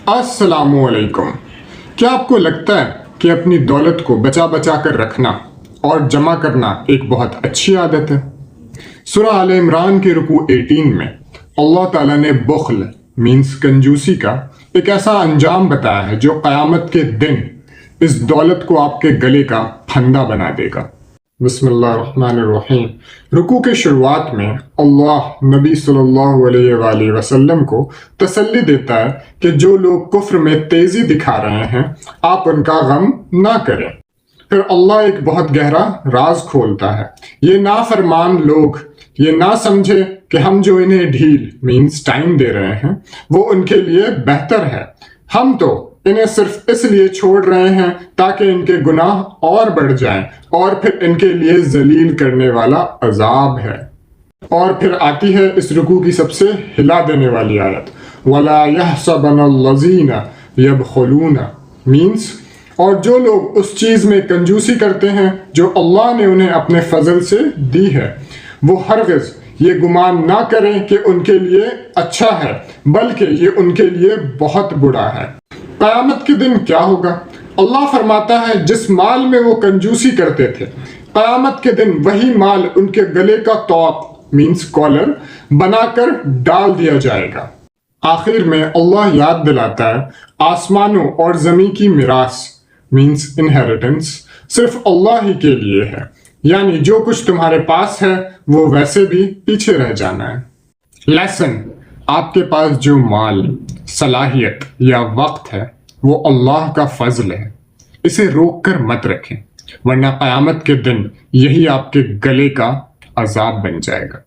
अस्सलामुअलैकुम। क्या आपको लगता है कि अपनी दौलत को बचा बचा कर रखना और जमा करना एक बहुत अच्छी आदत है? सूरह आल इमरान के रुकू 18 में अल्लाह ताला ने बुख्ल मीन्स कंजूसी का एक ऐसा अंजाम बताया है जो क़यामत के दिन इस दौलत को आपके गले का फंदा बना देगा। बिस्मिल्लाहिर्रहमानिर्रहीम। रुकू के शुरुआत में अल्लाह नबी सल्लल्लाहु अलैहि वसल्लम को तसल्ली देता है कि जो लोग कुफ्र में तेजी दिखा रहे हैं आप उनका गम ना करें। फिर अल्लाह एक बहुत गहरा राज खोलता है। ये नाफरमान लोग ये ना समझे कि हम जो इन्हें ढील मीन्स टाइम दे रहे हैं वो उनके लिए बेहतर है। हम तो इन्हें सिर्फ इसलिए छोड़ रहे हैं ताकि इनके गुनाह और बढ़ जाएं और फिर इनके लिए जलील करने वाला अजाब है। और फिर आती है इस रुकू की सबसे हिला देने वाली आयत, वला यहसबनल्लज़ीना यबखुलूना मीन्स और जो लोग उस चीज़ में कंजूसी करते हैं जो अल्लाह ने उन्हें अपने फजल से दी है वो हरगिज़ ये गुमान ना करें कि उनके लिए अच्छा है, बल्कि ये उनके लिए बहुत बुरा है। क़यामत के दिन क्या होगा? अल्लाह फरमाता है जिस माल में वो कंजूसी करते थे क़यामत के दिन वही माल उनके गले का तौक मीन्स कॉलर बनाकर डाल दिया जाएगा। आखिर में अल्लाह याद दिलाता है आसमानों और ज़मीन की मिरास मीन्स इनहेरिटेंस सिर्फ अल्लाह ही के लिए है, यानी जो कुछ तुम्हारे पास है वो वैसे भी पीछे रह जाना है। लेसन, आपके पास जो माल, सलाहियत या वक्त है वो अल्लाह का फजल है। इसे रोक कर मत रखें वरना क़यामत के दिन यही आपके गले का अजाब बन जाएगा।